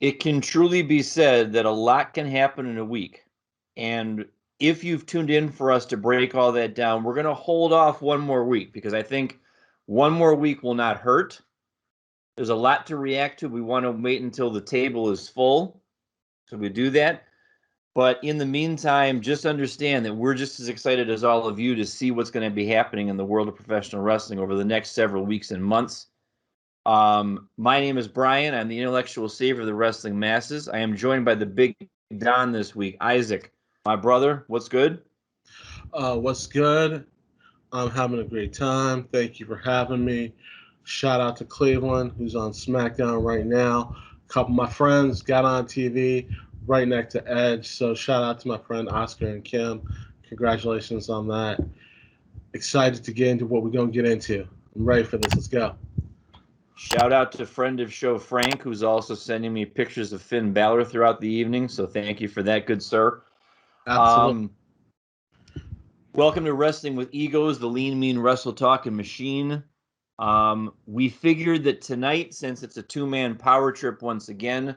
It can truly be said that a lot can happen in a week. And if you've tuned in for us to break all that down, we're going to hold off one more week because I think one more week will not hurt. There's a lot to react to. We want to wait until the table is full. So we do that. But in the meantime, just understand that we're just as excited as all of you to see what's going to be happening in the world of professional wrestling over the next several weeks and months. My name is Brian. I'm the intellectual savior of the wrestling masses. I am joined by the big Don this week, Isaac, my brother. What's good? What's good? I'm having a great time. Thank you for having me. Shout out to Cleveland, who's on SmackDown right now. A couple of my friends got on TV right next to Edge. So shout out to my friend Oscar and Kim. Congratulations on that. Excited to get into what we're going to get into. I'm ready for this. Let's go. Shout out to friend of show Frank, who's also sending me pictures of Finn Balor throughout the evening. So thank you for that, good sir. Absolutely. Um, Welcome to Wrestling with Egos, the lean, mean, wrestle talking machine. We figured that tonight, since it's a two-man power trip once again,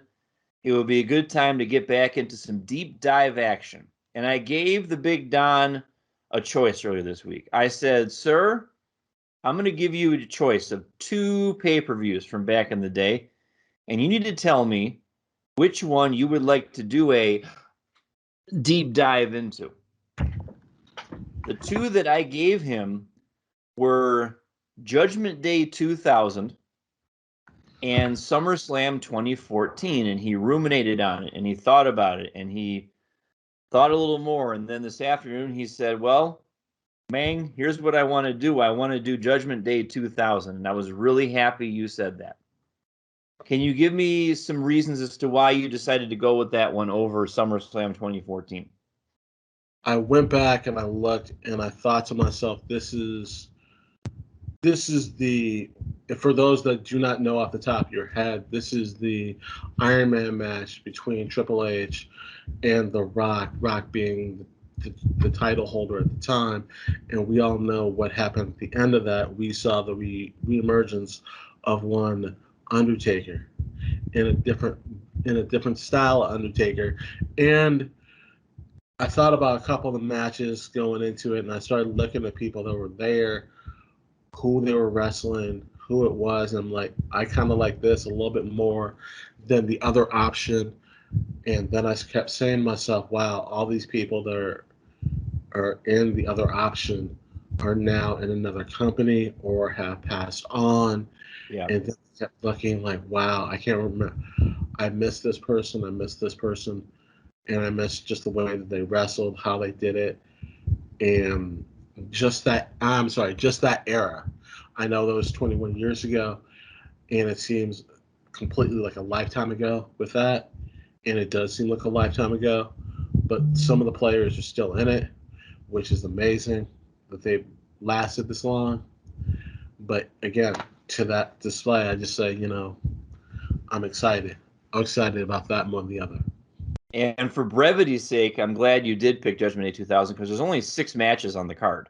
it would be a good time to get back into some deep dive action. And I gave the big Don a choice earlier this week. I said, sir, I'm going to give you a choice of two pay-per-views from back in the day, and you need to tell me which one you would like to do a deep dive into. The two that I gave him were Judgment Day 2000 and SummerSlam 2014, and he ruminated on it, and he thought about it, and he thought a little more, and then this afternoon he said, well, Mang, here's what I want to do. I want to do Judgment Day 2000, and I was really happy you said that. Can you give me some reasons as to why you decided to go with that one over SummerSlam 2014? I went back and I looked and I thought to myself, this is the, for those that do not know off the top of your head, this is the Iron Man match between Triple H and The Rock, Rock being the title holder at the time. And we all know what happened at the end of that. We saw the reemergence of one Undertaker in a different style of Undertaker. And I thought about a couple of the matches going into it, and I started looking at people that were there, who they were wrestling, who it was, and I'm like, I kind of like this a little bit more than the other option. And then I kept saying to myself, wow, all these people that are in the other option are now in another company or have passed on. Yeah. And then I kept looking like, wow, I can't remember. I miss this person. I miss this person. And I miss just the way that they wrestled, how they did it. And just that era. I know that was 21 years ago, and it seems completely like a lifetime ago with that, and it does seem like a lifetime ago, but some of the players are still in it, which is amazing that they've lasted this long. But again, to that display, I just say, I'm excited. I'm excited about that more than the other. And for brevity's sake, I'm glad you did pick Judgment Day 2000 because there's only 6 matches on the card.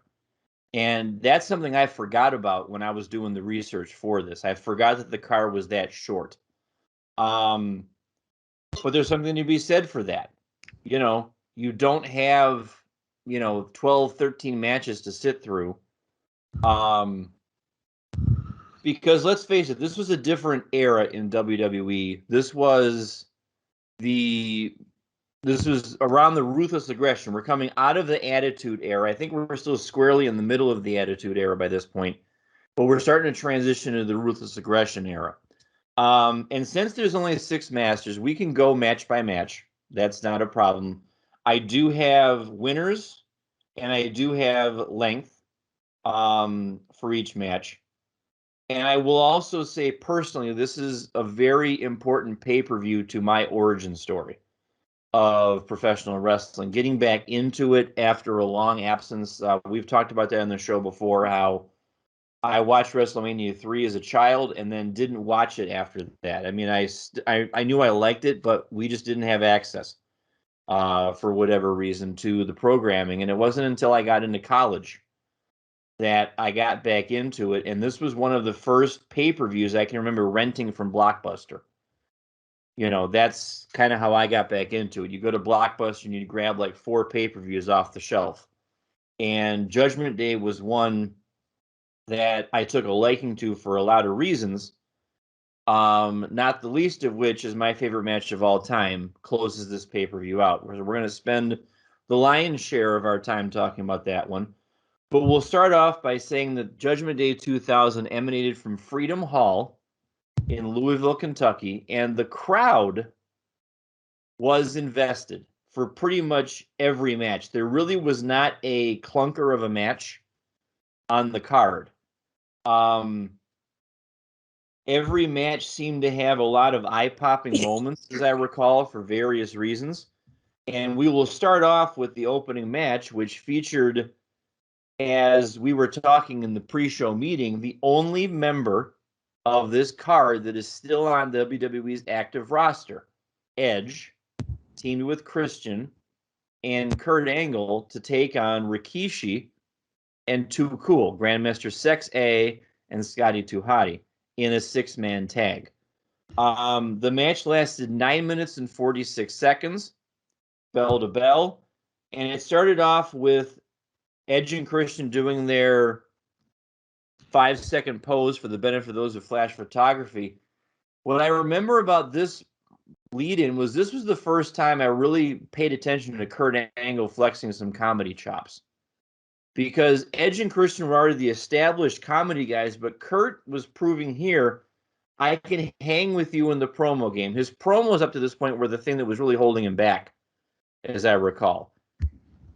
And that's something I forgot about when I was doing the research for this. I forgot that the card was that short. But there's something to be said for that. You don't have, 12, 13 matches to sit through. Because let's face it, this was a different era in WWE. This was around the ruthless aggression. We're coming out of the Attitude Era. I think we're still squarely in the middle of the Attitude Era by this point, but we're starting to transition into the ruthless aggression era. And since there's only 6 masters, we can go match by match. That's not a problem. I do have winners, and I do have length for each match. And I will also say personally, this is a very important pay-per-view to my origin story of professional wrestling, getting back into it after a long absence. We've talked about that on the show before, how I watched WrestleMania 3 as a child and then didn't watch it after that. I mean, I knew I liked it, but we just didn't have access for whatever reason to the programming. And it wasn't until I got into college that I got back into it. And this was one of the first pay-per-views I can remember renting from Blockbuster. You know, that's kind of how I got back into it. You go to Blockbuster and you grab like 4 pay-per-views off the shelf. And Judgment Day was one that I took a liking to for a lot of reasons. Not the least of which is my favorite match of all time closes this pay-per-view out. We're going to spend the lion's share of our time talking about that one. But we'll start off by saying that Judgment Day 2000 emanated from Freedom Hall in Louisville, Kentucky, and the crowd was invested for pretty much every match. There really was not a clunker of a match on the card. Every match seemed to have a lot of eye-popping moments, as I recall, for various reasons. And we will start off with the opening match, which featured, as we were talking in the pre-show meeting, the only member of this card that is still on WWE's active roster, Edge, teamed with Christian and Kurt Angle to take on Rikishi and Too Cool, Grandmaster Sex A and Scotty 2 Hotty in a 6-man tag. The match lasted 9 minutes and 46 seconds, bell to bell, and it started off with Edge and Christian doing their 5-second pose for the benefit of those who flash photography. What I remember about this lead-in was this was the first time I really paid attention to Kurt Angle flexing some comedy chops. Because Edge and Christian were already the established comedy guys, but Kurt was proving here, I can hang with you in the promo game. His promos up to this point were the thing that was really holding him back, as I recall.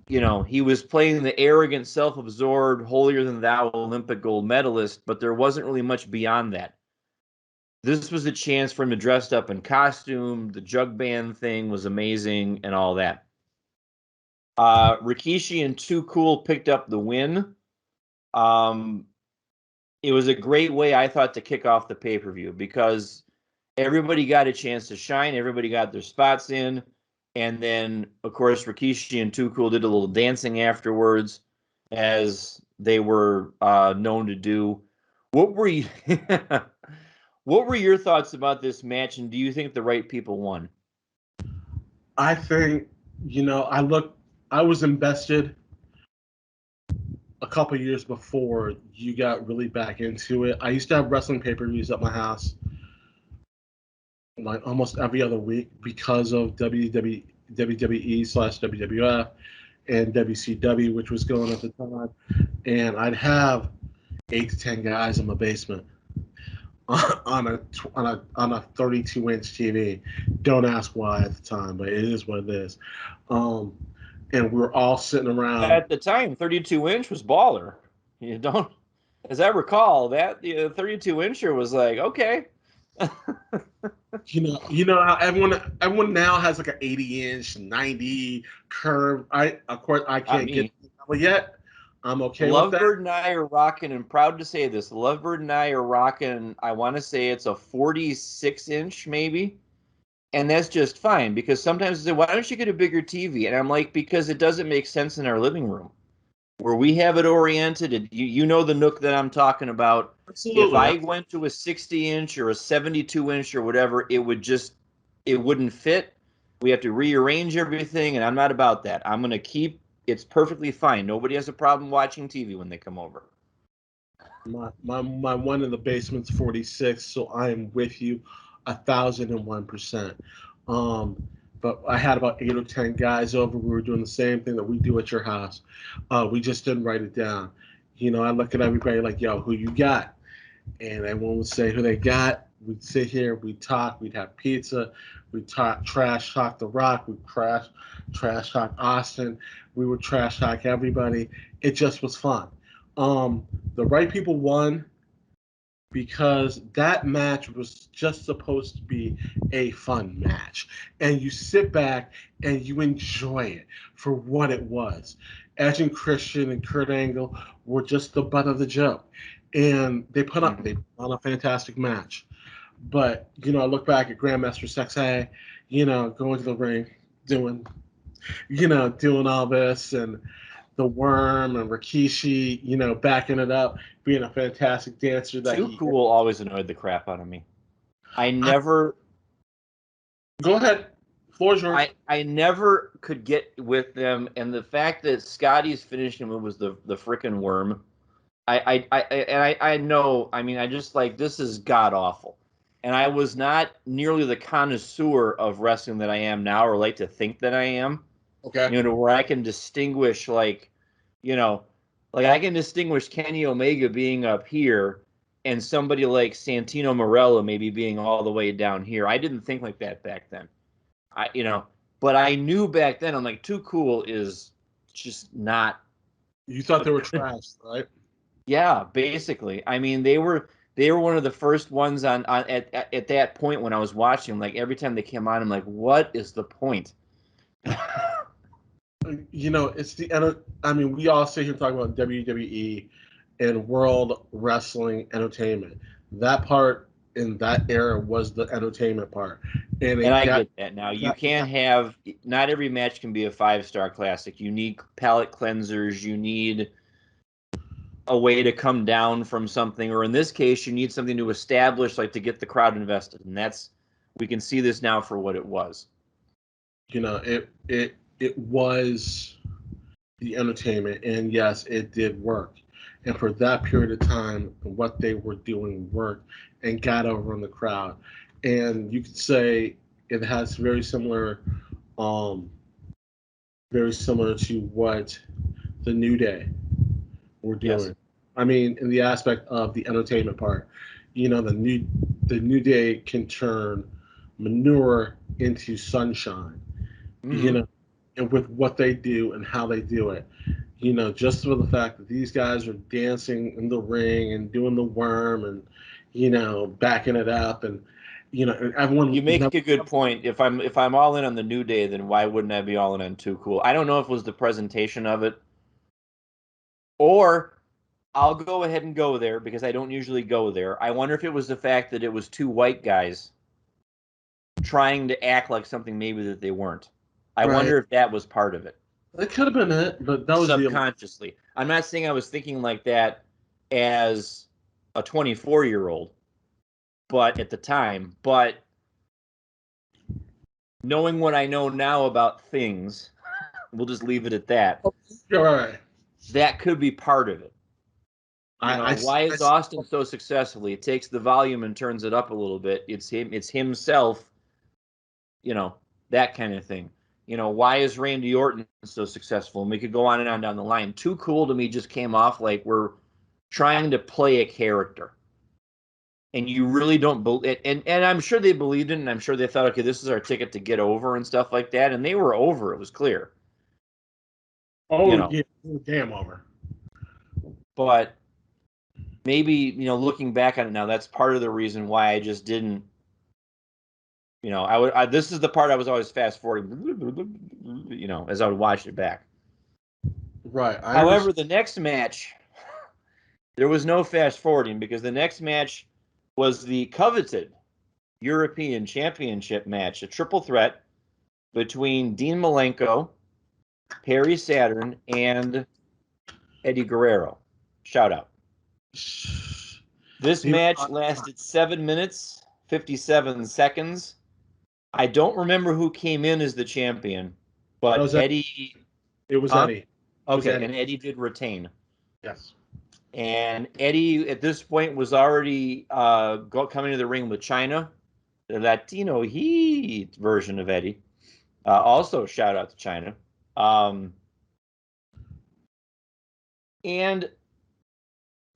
You know, he was playing the arrogant, self-absorbed, holier-than-thou Olympic gold medalist, but there wasn't really much beyond that. This was a chance for him to dress up in costume. The jug band thing was amazing and all that. Rikishi and Too Cool picked up the win. It was a great way, I thought, to kick off the pay-per-view because everybody got a chance to shine. Everybody got their spots in. And then, of course, Rikishi and Too Cool did a little dancing afterwards, as they were known to do. What were you, what were your thoughts about this match, and do you think the right people won? I think, I was invested a couple years before you got really back into it. I used to have wrestling pay-per-views at my house like almost every other week because of WWE/WWF and WCW, which was going at the time. And I'd have 8 to 10 guys in my basement on a 32-inch TV. Don't ask why at the time, but it is what it is. And we were all sitting around. At the time, 32-inch was baller. You don't, as I recall, that the 32-incher was like, okay. You know how everyone now has like an 80-inch, 90 curve. Of course I can't get it yet. I'm okay with that. Lovebird and I are rocking, and proud to say this, Lovebird and I are rocking, I want to say it's a 46-inch maybe. And that's just fine, because sometimes they say, why don't you get a bigger TV? And I'm like, because it doesn't make sense in our living room. Where we have it oriented, you know the nook that I'm talking about. Absolutely. If I went to a 60-inch or a 72-inch or whatever, it wouldn't fit. We have to rearrange everything, and I'm not about that. I'm going to keep, it's perfectly fine. Nobody has a problem watching TV when they come over. My one in the basement's 46, so I am with you 1,001%. But I had about 8 or 10 guys over. We were doing the same thing that we do at your house. We just didn't write it down. I look at everybody like, yo, who you got? And everyone would say who they got. We'd sit here, we'd talk, we'd have pizza, we'd trash talk The Rock, we'd trash talk Austin, we would trash talk everybody. It just was fun. The right people won because that match was just supposed to be a fun match. And you sit back and you enjoy it for what it was. Edge and Christian and Kurt Angle were just the butt of the joke. And they put on a fantastic match. But, I look back at Grandmaster Sexay, going to the ring, doing all this, and the Worm and Rikishi, backing it up, being a fantastic dancer. Too Cool always annoyed the crap out of me. I never Go ahead. Floor's yours. I never could get with them, and the fact that Scotty's finishing move was the frickin' worm. I know. I mean, I just like this is god awful, and I was not nearly the connoisseur of wrestling that I am now, or like to think that I am. Okay. You know, where I can distinguish like I can distinguish Kenny Omega being up here and somebody like Santino Marella maybe being all the way down here. I didn't think like that back then. But I knew back then I'm like Too Cool is just not. You thought they were trash, right? Yeah, basically. I mean, they were one of the first ones on at that point when I was watching. Like every time they came on, I'm like, what is the point? It's the. I mean, we all sit here talking about WWE and World Wrestling Entertainment. That part in that era was the entertainment part, and I get that now. You can't have not every match can be a 5-star classic. You need palate cleansers. You need a way to come down from something, or in this case, you need something to establish, like to get the crowd invested. And we can see this now for what it was. It was the entertainment, and yes, it did work. And for that period of time, what they were doing worked and got over in the crowd. And you could say it has very similar to what the New Day were doing. Yes. I mean, in the aspect of the entertainment part, the New Day can turn manure into sunshine. Mm-hmm. And with what they do and how they do it, just for the fact that these guys are dancing in the ring and doing the worm and, backing it up and, and everyone. You make a good point. If I'm all in on the New Day, then why wouldn't I be all in on Too Cool? I don't know if it was the presentation of it, or I'll go ahead and go there because I don't usually go there. I wonder if it was the fact that it was two white guys trying to act like something maybe that they weren't. I wonder if that was part of it. It could have been it, but that was subconsciously. I'm not saying I was thinking like that as a 24-year-old, but at the time. But knowing what I know now about things, we'll just leave it at that. All right. That could be part of it. Why is Austin so successfully? It takes the volume and turns it up a little bit. It's him. It's himself. That kind of thing. Why is Randy Orton so successful? And we could go on and on down the line. Too Cool to me just came off like we're trying to play a character. And you really don't believe it. And I'm sure they believed it, and I'm sure they thought, okay, this is our ticket to get over and stuff like that. And they were over. It was clear. Oh, yeah, damn over. But maybe, looking back on it now, that's part of the reason why I just didn't. This is the part I was always fast forwarding, as I would watch it back. Right. However, the next match, there was no fast forwarding because the next match was the coveted European Championship match, a triple threat between Dean Malenko, Perry Saturn, and Eddie Guerrero. Shout out. This match lasted 7 minutes, 57 seconds. I don't remember who came in as the champion, but Eddie. It was Eddie. Okay, and Eddie did retain. Yes. And Eddie, at this point, was already coming to the ring with Chyna, the Latino Heat version of Eddie. Also, shout out to Chyna. And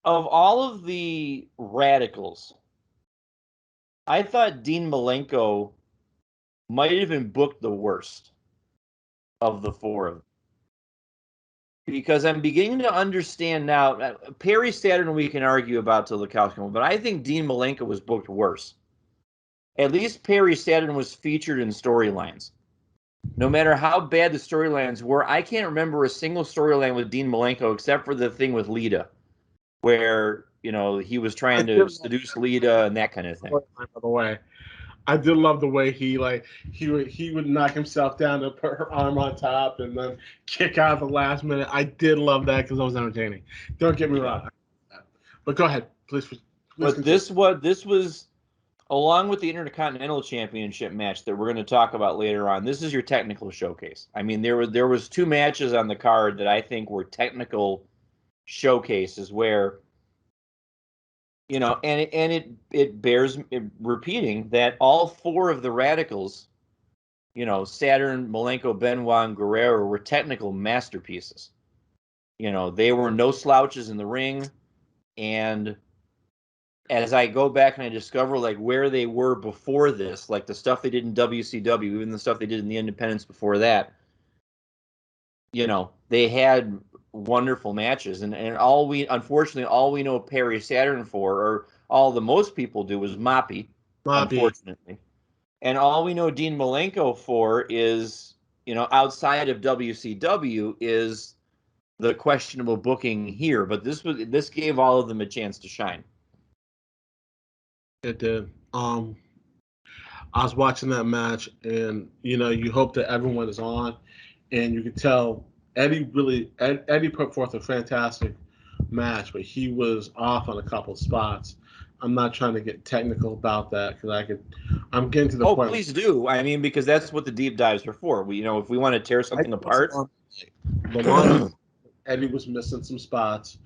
of all of the radicals, I thought Dean Malenko might have been booked the worst of the four of them. Because I'm beginning to understand now. Perry Saturn we can argue about till the cows come home, but I think Dean Malenko was booked worse. At least Perry Saturn was featured in storylines. No matter how bad the storylines were, I can't remember a single storyline with Dean Malenko except for the thing with Lita, where he was trying to seduce Lita and that kind of thing. By the way, I did love the way he would knock himself down to put her arm on top and then kick out at the last minute. I did love that because it was entertaining. Don't get me wrong. But go ahead, please. But this was along with the Intercontinental Championship match that we're going to talk about later on, this is your technical showcase. I mean, there was 2 matches on the card that I think were technical showcases where, you know, and it bears repeating that all 4 of the Radicals, you know, Saturn, Malenko, Benoit, and Guerrero, were technical masterpieces. You know, they were no slouches in the ring, and as I go back and I discover like where they were before this, like the stuff they did in WCW, even the stuff they did in the independents before that, you know, they had wonderful matches. And unfortunately, all we know Perry Saturn for, or all the most people do, is Moppy, unfortunately. And all we know Dean Malenko for is, you know, outside of WCW, is the questionable booking here. But this gave all of them a chance to shine. It did. I was watching that match, and you know, you hope that everyone is on, and you could tell Eddie put forth a fantastic match, but he was off on a couple spots. I'm not trying to get technical about that because I'm getting to the point. Oh, please do. I mean, because that's what the deep dives are for. We, you know, if we want to tear something apart. Eddie was missing some spots.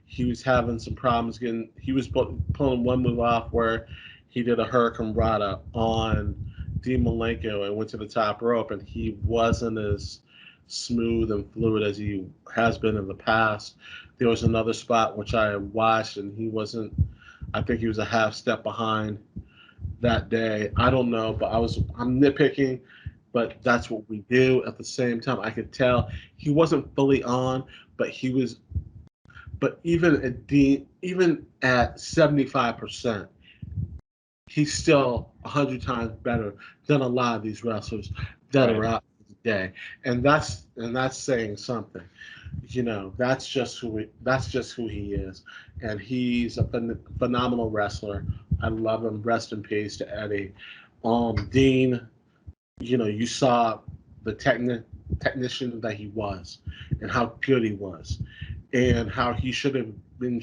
He was having some problems getting. He was pulling one move off where he did a Hurricane Rana on Dean Malenko and went to the top rope, and he wasn't as smooth and fluid as he has been in the past. There was another spot which I watched, and he wasn't. I think he was a half step behind that day. I don't know, but I'm nitpicking, but that's what we do. At the same time, I could tell he wasn't fully on, but he was. But even at 75%, he's still 100 times better than a lot of these wrestlers that are out today, and that's saying something. You know, that's just who he is, and he's a phenomenal wrestler. I love him. Rest in peace to Eddie. Dean, you know, you saw the technician that he was, and how good he was, and how he should have been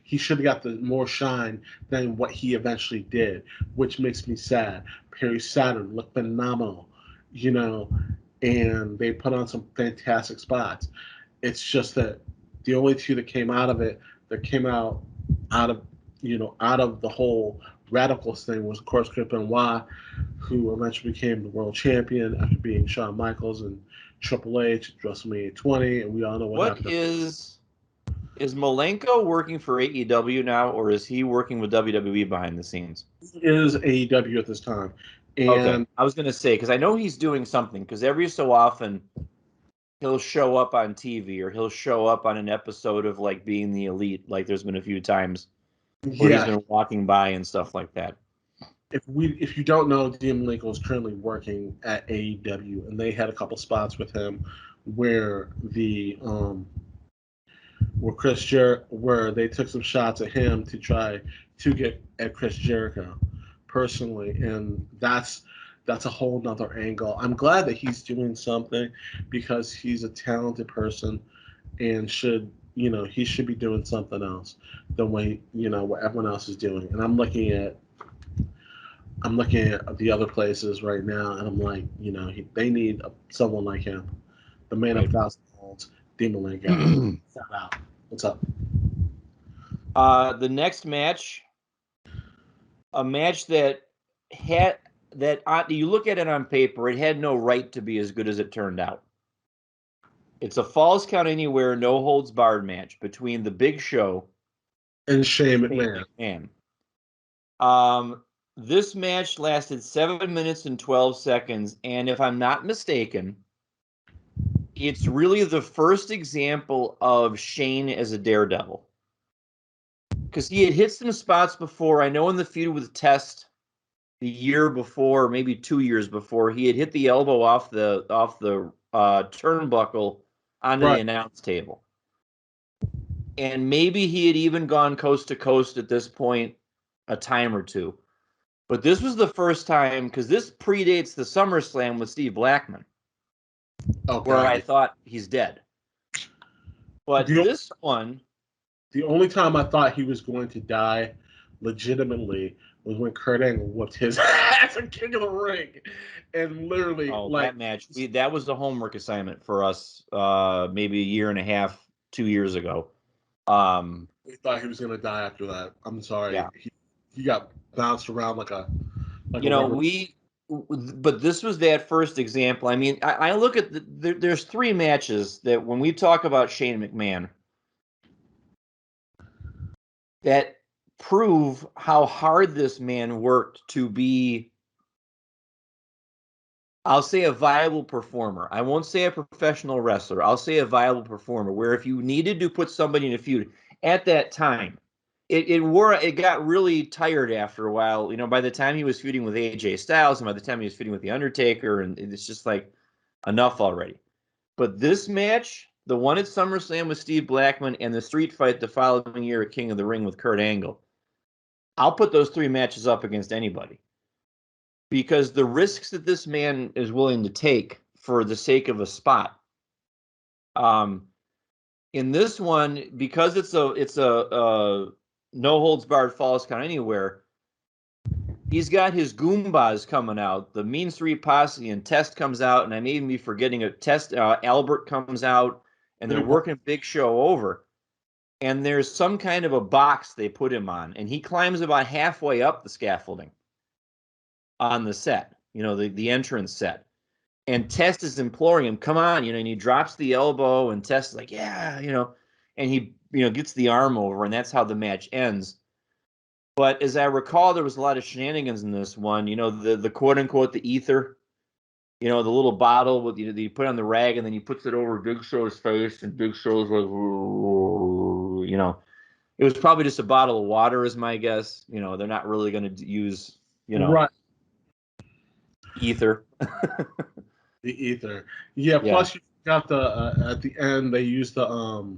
he should have got the more shine than what he eventually did, which makes me sad. Perry Saturn looked phenomenal, you know, and they put on some fantastic spots. It's just that the only 2 that came out of it, that came out of the whole Radicals thing, was of course Chris Benoit, who eventually became the world champion after beating Shawn Michaels and Triple H at WrestleMania 20, and we all know what happened. Is Malenko working for AEW now, or is he working with WWE behind the scenes? He is AEW at this time. And okay, I was going to say, because I know he's doing something, because every so often he'll show up on TV, or he'll show up on an episode of like Being the Elite. Like there's been a few times where he's been walking by and stuff like that. If you don't know, Dean Malenko is currently working at AEW, and they had a couple spots with him where where they took some shots at him to try to get at Chris Jericho personally, and that's a whole nother angle. I'm glad that he's doing something, because he's a talented person and he should be doing something else than what everyone else is doing. And I'm looking at the other places right now, and I'm like, they need someone like him, the man of 1,000 volts, Dean Malenko. Shout out. What's up? The next match, a match that you look at it on paper, it had no right to be as good as it turned out. It's a Falls Count Anywhere, no holds barred match between the Big Show and Shane McMahon. This match lasted 7 minutes and 12 seconds, and if I'm not mistaken, it's really the first example of Shane as a daredevil. Because he had hit some spots before. I know in the feud with Test the year before, maybe 2 years before, he had hit the elbow off the turnbuckle onto the announce table. And maybe he had even gone coast to coast at this point a time or two. But this was the first time, because this predates the SummerSlam with Steve Blackman, where I thought he's dead. But this one... The only time I thought he was going to die legitimately was when Kurt Angle whooped his ass at King of the Ring, and literally that match, that was the homework assignment for us, maybe a year and a half, 2 years ago. We thought he was gonna die after that. I'm sorry. Yeah. He got bounced around like a but this was that first example. I mean, I look at there's 3 matches that when we talk about Shane McMahon that prove how hard this man worked to be, I'll say, a viable performer. I won't say a professional wrestler. I'll say a viable performer, where if you needed to put somebody in a feud at that time, it got really tired after a while. By the time he was feuding with AJ Styles and by the time he was feuding with The Undertaker, and it's just like enough already. But this match, the one at SummerSlam with Steve Blackman and the street fight the following year at King of the Ring with Kurt Angle, I'll put those 3 matches up against anybody. Because the risks that this man is willing to take for the sake of a spot. In this one, because it's a no holds barred falls count anywhere, he's got his Goombas coming out. The Mean Street Posse and Test comes out, and I may even be forgetting it. Test Albert comes out, and they're working Big Show over. And there's some kind of a box they put him on, and he climbs about halfway up the scaffolding on the set, the entrance set. And Test is imploring him, come on, and he drops the elbow, and Test is like, yeah, and he, gets the arm over, and that's how the match ends. But as I recall, there was a lot of shenanigans in this one, the quote unquote, the ether, the little bottle with, you put on the rag, and then he puts it over Big Show's face, and Big Show's like, it was probably just a bottle of water is my guess. They're not really going to use, right. Ether. The ether. Yeah, plus you got the at the end they used the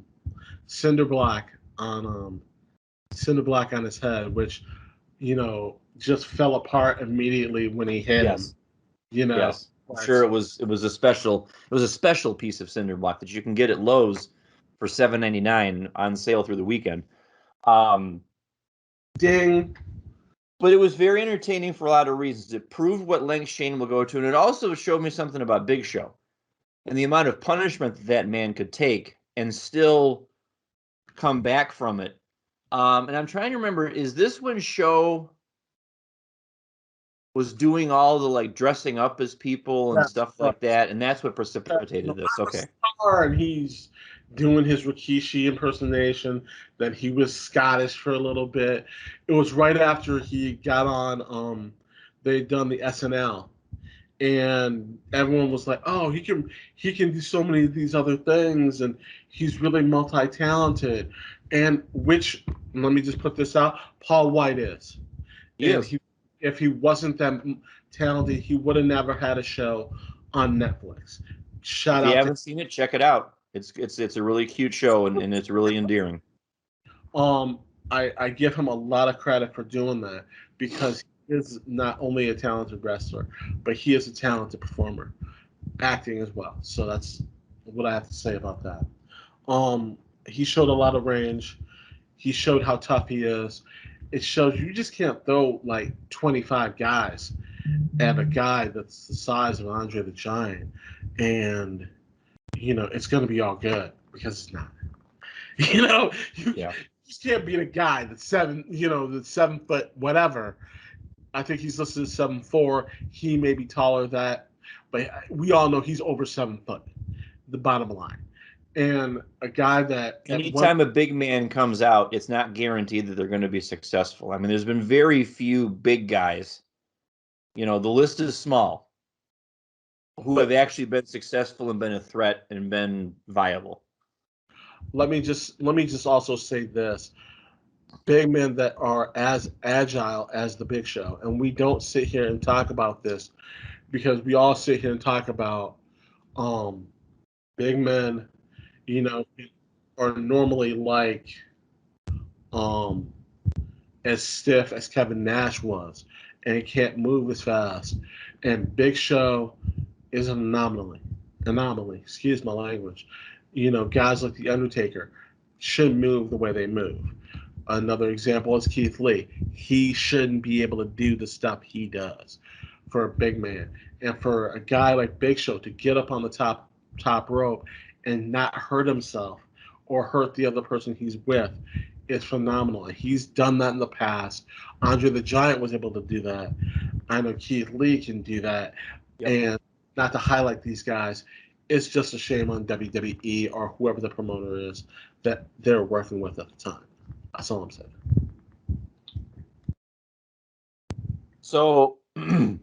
cinder block on his head, which just fell apart immediately when he hit him. Yes. I'm sure it was a special piece of cinder block that you can get at Lowe's for $7.99 on sale through the weekend. Ding. But it was very entertaining for a lot of reasons. It proved what lengths Shane will go to, and it also showed me something about Big Show and the amount of punishment that man could take and still come back from it. And I'm trying to remember, is this when Show was doing all the dressing up as people and stuff like that, and that's what precipitated this? Okay. And he's doing his Rikishi impersonation, then he was Scottish for a little bit. It was right after he got on they'd done the SNL, and everyone was like, oh, he can do so many of these other things, and he's really multi-talented. And which, let me just put this out, Paul White is. If he wasn't that talented, he would have never had a show on Netflix. If you haven't seen it, check it out. It's a really cute show, and it's really endearing. I give him a lot of credit for doing that, because he is not only a talented wrestler, but he is a talented performer, acting as well. So that's what I have to say about that. He showed a lot of range. He showed how tough he is. It shows you just can't throw 25 guys at a guy that's the size of Andre the Giant, and it's going to be all good, because it's not. You just can't beat a guy that's 7 foot whatever. I think he's listed as 7'4". He may be taller than that, but we all know he's over 7 foot. The bottom line. And a guy that anytime a big man comes out, it's not guaranteed that they're going to be successful. I mean, there's been very few big guys. The list is small who have actually been successful and been a threat and been viable. Let me just also say this: big men that are as agile as the Big Show, and we don't sit here and talk about this because we all sit here and talk about big men, are normally as stiff as Kevin Nash was, and he can't move as fast. And Big Show is an anomaly. Excuse my language. Guys like The Undertaker should move the way they move. Another example is Keith Lee. He shouldn't be able to do the stuff he does for a big man. And for a guy like Big Show to get up on the top rope and not hurt himself or hurt the other person he's with is phenomenal. And he's done that in the past. Andre the Giant was able to do that. I know Keith Lee can do that. Yep. And not to highlight these guys, it's just a shame on WWE or whoever the promoter is that they're working with at the time. That's all I'm saying. So, and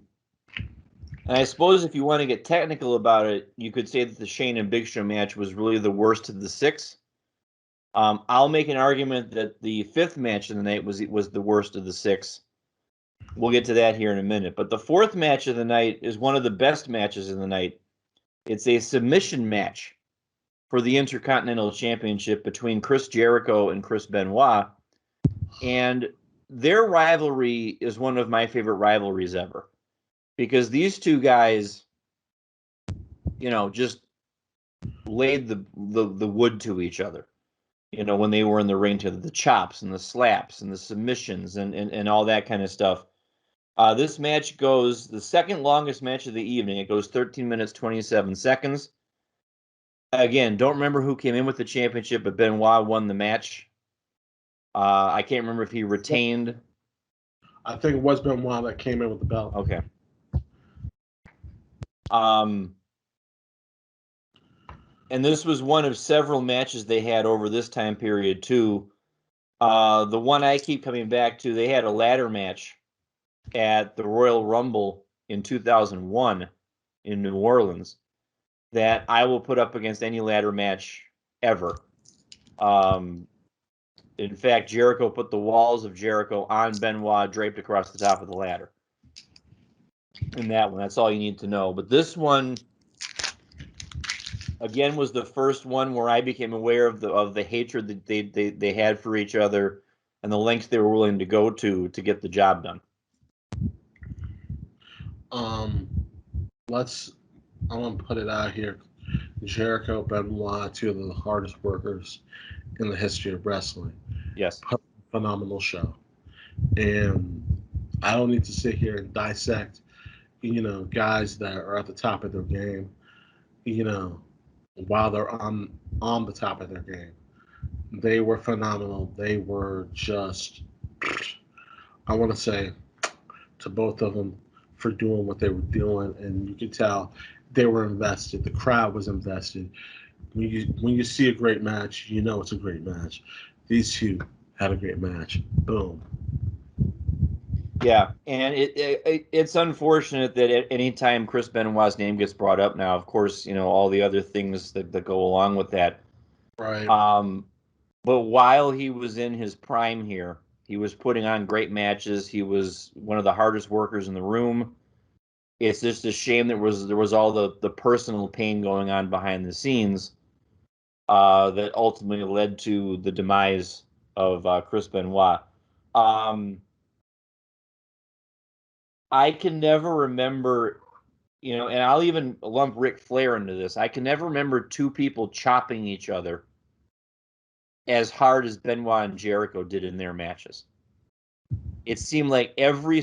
I suppose if you want to get technical about it, you could say that the Shane and Big Show match was really the worst of the 6. I'll make an argument that the 5th match of the night was the worst of the 6. We'll get to that here in a minute. But the 4th match of the night is one of the best matches of the night. It's a submission match for the Intercontinental Championship between Chris Jericho and Chris Benoit. And their rivalry is one of my favorite rivalries ever. Because these two guys, just laid the wood to each other. When they were in the ring, to the chops and the slaps and the submissions and all that kind of stuff. This match goes the second longest match of the evening. It goes 13 minutes, 27 seconds. Again, don't remember who came in with the championship, but Benoit won the match. I can't remember if he retained. I think it was Benoit that came in with the belt. Okay. And this was one of several matches they had over this time period, too. The one I keep coming back to, they had a ladder match at the Royal Rumble in 2001 in New Orleans that I will put up against any ladder match ever. In fact, Jericho put the walls of Jericho on Benoit draped across the top of the ladder. In that one, that's all you need to know. But this one, again, was the first one where I became aware of the hatred that they had for each other and the lengths they were willing to go to get the job done. I'm gonna put it out here. Jericho, Benoit, two of the hardest workers in the history of wrestling. Yes. Phenomenal show. And I don't need to sit here and dissect, guys that are at the top of their game, while they're on the top of their game. They were phenomenal. They were just, I want to say to both of them for doing what they were doing. And you could tell they were invested. The crowd was invested. When you see a great match, you know it's a great match. These two had a great match. Boom. Yeah, and it's unfortunate that at any time Chris Benoit's name gets brought up now, of course, all the other things that go along with that. Right. But while he was in his prime here, he was putting on great matches. He was one of the hardest workers in the room. It's just a shame there was all the personal pain going on behind the scenes that ultimately led to the demise of Chris Benoit. I can never remember, and I'll even lump Ric Flair into this. I can never remember two people chopping each other as hard as Benoit and Jericho did in their matches. It seemed like every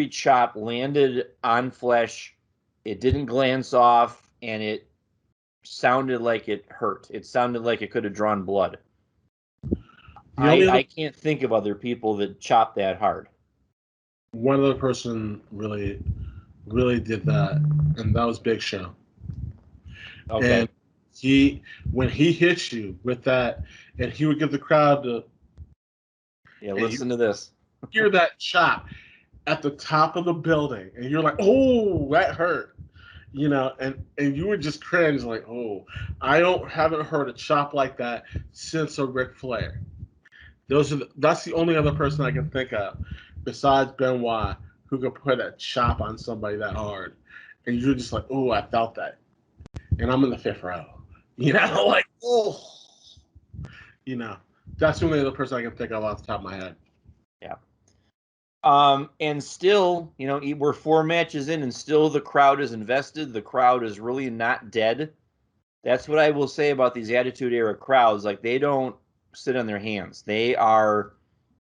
chop landed on flesh. It didn't glance off, and it sounded like it hurt. It sounded like it could have drawn blood. I can't think of other people that chopped that hard. One other person really did that, and that was Big Show. Okay. And when he hits you with that, and he would give the crowd to listen to this. Hear that chop at the top of the building, and you're like, "Oh, that hurt," and you would just cringe like, "Oh, haven't heard a chop like that since a Ric Flair." That's the only other person I can think of besides Benoit who could put a chop on somebody that hard, and you're just like, "Oh, I felt that," and I'm in the fifth row, like, oh, that's the only other person I can think of off the top of my head. Yeah. And still, we're 4 matches in, and still the crowd is invested. The crowd is really not dead. That's what I will say about these Attitude Era crowds. Like, they don't sit on their hands. They are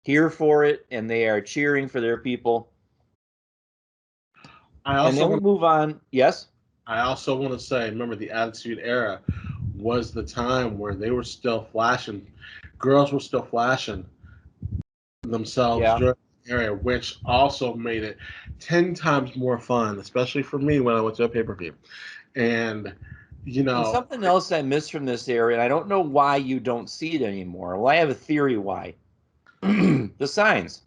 here for it, and they are cheering for their people. And then we move on. Yes? I also want to say, remember, the Attitude Era was the time where they were still flashing. Girls were still flashing themselves during the era, which also made it 10 times more fun, especially for me when I went to a pay-per-view. And, And something else I miss from this era, and I don't know why you don't see it anymore. Well, I have a theory why. The signs.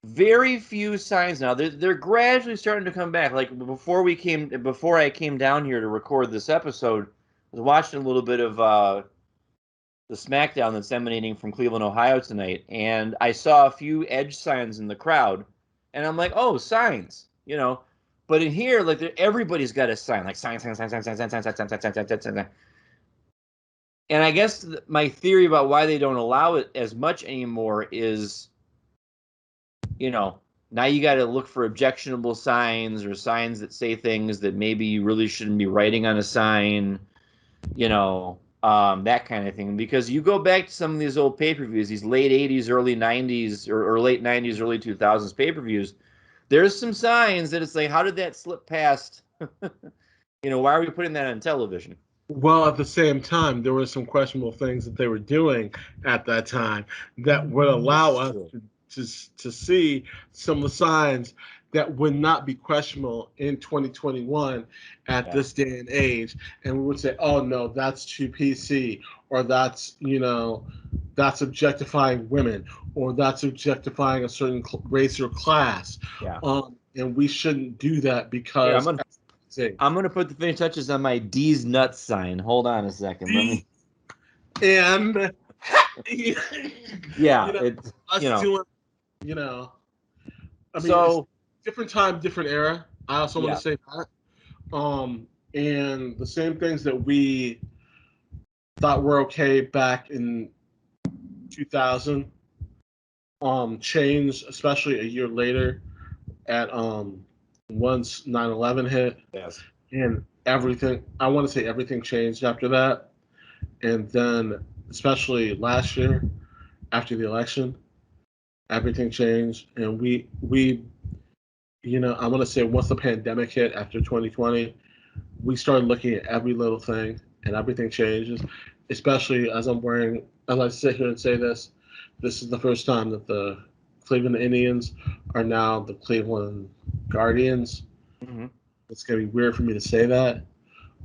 Very few signs now. They're gradually starting to come back. Like before I came down here to record this episode, I was watching a little bit of the SmackDown that's emanating from Cleveland, Ohio tonight, and I saw a few Edge signs in the crowd, and I'm like, oh, signs, you know. But in here, like everybody's got a sign, like sign. And I guess my theory about why they don't allow it as much anymore is, you know, now you got to look for objectionable signs or signs that say things that maybe you really shouldn't be writing on a sign, you know, that kind of thing. Because you go back to some of these old pay-per-views, these late 80s, early 90s, or late 90s, early 2000s pay-per-views, there's some signs that it's like, how did that slip past? You know, why are we putting that on television? Well, at the same time, there were some questionable things that they were doing at that time that would allow us to see some of the signs that would not be questionable in 2021 at this day and age. And we would say, oh, no, that's too PC, or that's, that's objectifying women, or that's objectifying a certain race or class. Yeah. And we shouldn't do that because... I'm gonna put the finish touches on my D's nuts sign. Hold on a second. Let me. And yeah, it's doing, I mean, so different time, different era. I also want to say that. And the same things that we thought were okay back in 2000 changed, especially a year later at once 9/11 hit. Yes. And everything, I want to say everything changed after that. And then, especially last year, after the election, everything changed. And we I want to say once the pandemic hit after 2020, we started looking at every little thing, and everything changes. Especially as I sit here and say this is the first time that the Cleveland Indians are now the Cleveland Guardians. Mm-hmm. It's gonna be weird for me to say that.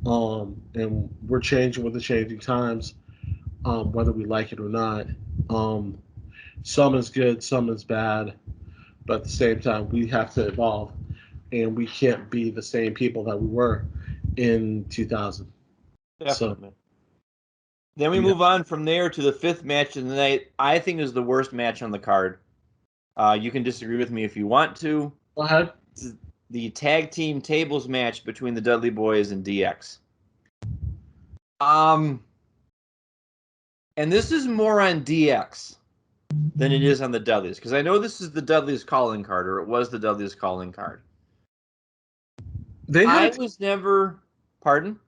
And we're changing with the changing times, whether we like it or not. Some is good, some is bad, but at the same time, we have to evolve, and we can't be the same people that we were in 2000. Definitely. So, then we move on from there to the fifth match of the night. I think is the worst match on the card. You can disagree with me if you want to. Go ahead. This is the tag team tables match between the Dudley Boys and DX. And this is more on DX than it is on the Dudleys, because I know this is the Dudleys calling card, or it was the Dudleys calling card. I was never... Pardon?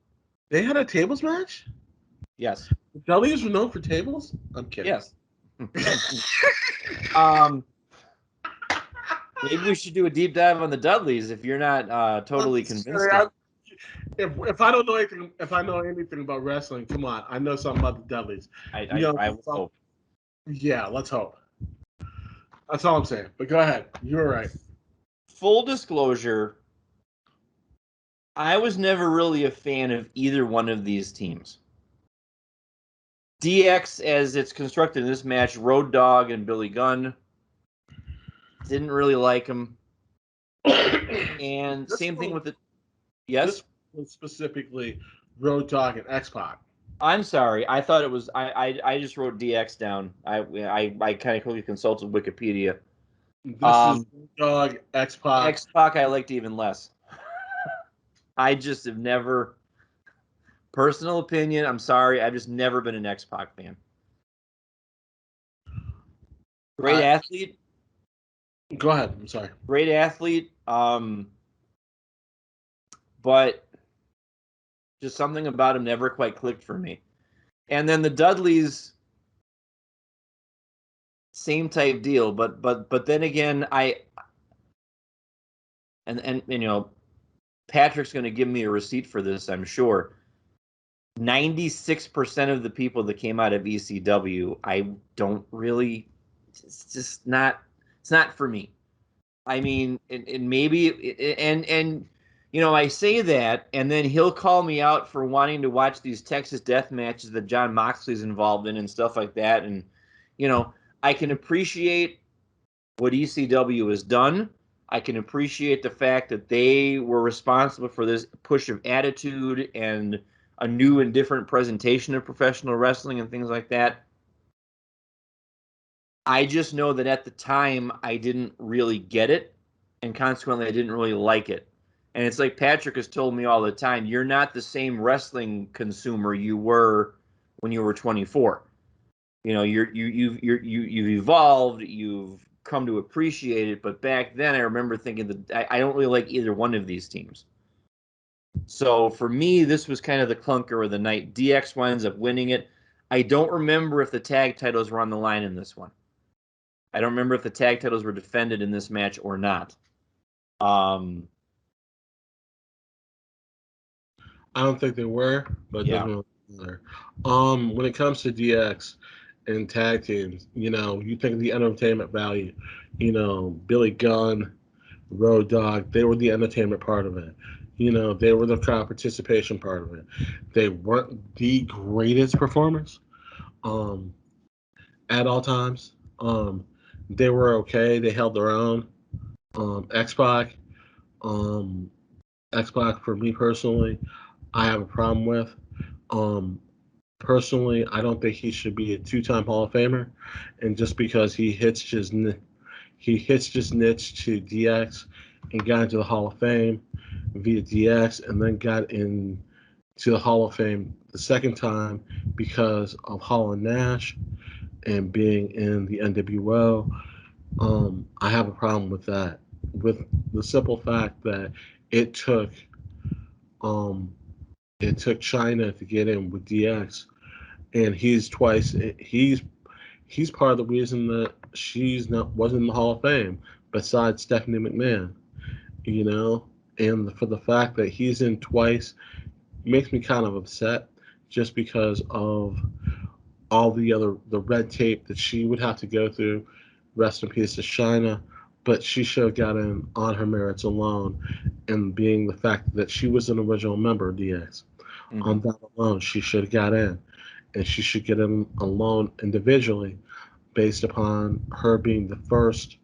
They had a tables match? Yes. The Dudleys were known for tables? I'm kidding. Yes. Maybe we should do a deep dive on the Dudleys if you're not totally convinced. If I don't know anything, if I know anything about wrestling, come on, I know something about the Dudleys. I would hope. Yeah, let's hope. That's all I'm saying. But go ahead. You're right. Full disclosure, I was never really a fan of either one of these teams. DX, as it's constructed in this match, Road Dogg and Billy Gunn. Didn't really like him. And same thing with the... Yes? Specifically, Road Dogg and X-Pac. I'm sorry. I thought it was... I just wrote DX down. I kind of quickly consulted Wikipedia. This is Road Dogg, X-Pac. X-Pac I liked even less. I just have never... Personal opinion, I'm sorry. I've just never been an X-Pac fan. Great athlete. Go ahead. I'm sorry. Great athlete. But just something about him never quite clicked for me. And then the Dudleys, same type deal. But then again, and you know, Patrick's going to give me a receipt for this, I'm sure. 96% of the people that came out of ECW, I don't really. It's just not. It's not for me. I mean, and maybe and you know, I say that, and then he'll call me out for wanting to watch these Texas death matches that John Moxley's involved in and stuff like that. And you know, I can appreciate what ECW has done. I can appreciate the fact that they were responsible for this push of attitude and a new and different presentation of professional wrestling and things like that. I just know that at the time I didn't really get it, and consequently I didn't really like it. And it's like Patrick has told me all the time, you're not the same wrestling consumer you were when you were 24. You know, you've evolved, you've come to appreciate it, but back then I remember thinking that I don't really like either one of these teams. So for me, this was kind of the clunker of the night. DX winds up winning it. I don't remember if the tag titles were on the line in this one. I don't remember if the tag titles were defended in this match or not. I don't think they were, but it doesn't really matter. When it comes to DX and tag teams, you know, you think of the entertainment value. You know, Billy Gunn, Road Dogg, they were the entertainment part of it. You know, they were the crowd participation part of it. They weren't the greatest performers at all times. They were okay. They held their own. X-Pac, um, X-Pac for me personally, I have a problem with. Personally, I don't think he should be a two-time Hall of Famer, and just because he hitched his niche to DX and got into the Hall of Fame via DX, and then got into the Hall of Fame the second time because of Hall and Nash and being in the NWO. I have a problem with that. With the simple fact that it took um, China to get in with DX, and he's part of the reason that she's not wasn't in the Hall of Fame. Besides Stephanie McMahon, you know, and for the fact that he's in twice makes me kind of upset, just because of all the red tape that she would have to go through. Rest in peace to China, but she should have got in on her merits alone, and being the fact that she was an original member of DX. Mm-hmm. On that alone, she should have got in, and she should get in alone individually, based upon her being the first,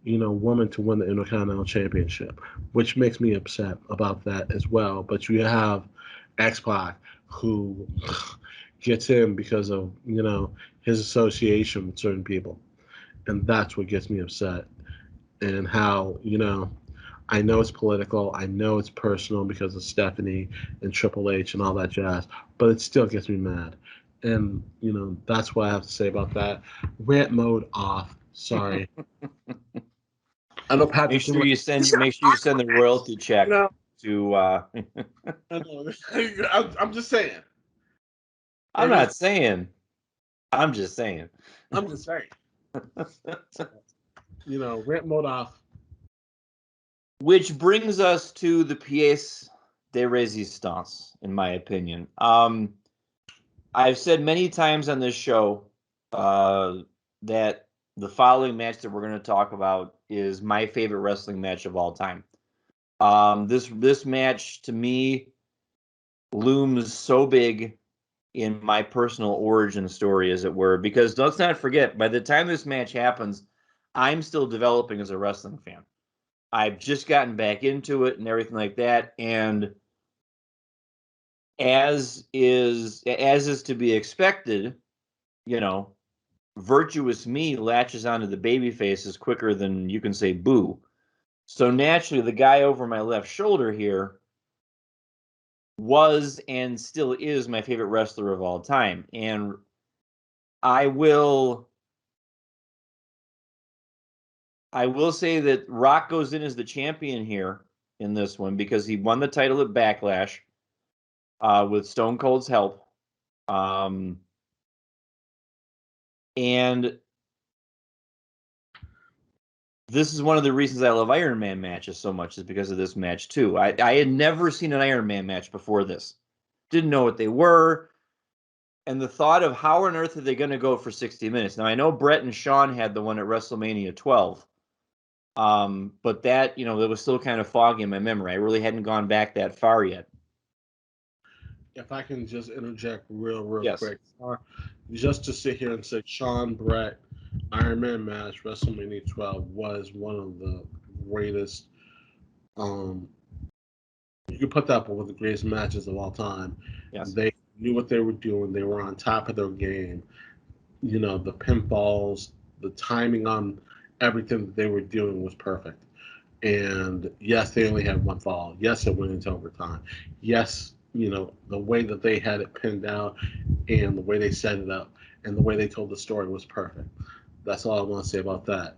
you know, woman to win the Intercontinental Championship, which makes me upset about that as well. But you have X-Pac, who gets in because of, you know, his association with certain people, and that's what gets me upset. And how, you know, I know it's political, I know it's personal because of Stephanie and Triple H and all that jazz, but it still gets me mad. And, you know, that's what I have to say about that. Rant mode off. Sorry. I know Patrick. Make sure you send the royalty check to. I'm just saying. I'm not saying. I'm just saying. I'm just saying. You know, rant mode off. Which brings us to the pièce de résistance, in my opinion. I've said many times on this show that the following match that we're going to talk about is my favorite wrestling match of all time. This match to me looms so big in my personal origin story, as it were, because let's not forget, by the time this match happens, I'm still developing as a wrestling fan. I've just gotten back into it and everything like that, and as is to be expected, you know, virtuous me latches onto the baby faces quicker than you can say boo. So naturally, the guy over my left shoulder here was and still is my favorite wrestler of all time. And I will say that Rock goes in as the champion here in this one because he won the title at Backlash with Stone Cold's help. And this is one of the reasons I love Iron Man matches so much, is because of this match too. I had never seen an Iron Man match before this. Didn't know what they were. And the thought of how on earth are they going to go for 60 minutes? Now, I know Brett and Shawn had the one at WrestleMania 12. But that, it was still kind of foggy in my memory. I really hadn't gone back that far yet. If I can just interject real Yes. quick. Just to sit here and say Shawn Brett Iron Man match, WrestleMania 12, was one of the greatest. You could put that up with the greatest matches of all time. Yes. They knew what they were doing. They were on top of their game. The pinfalls, the timing on everything that they were doing was perfect. And yes, they only had one fall. Yes, it went into overtime. Yes, the way that they had it pinned out and the way they set it up and the way they told the story was perfect. That's all I want to say about that.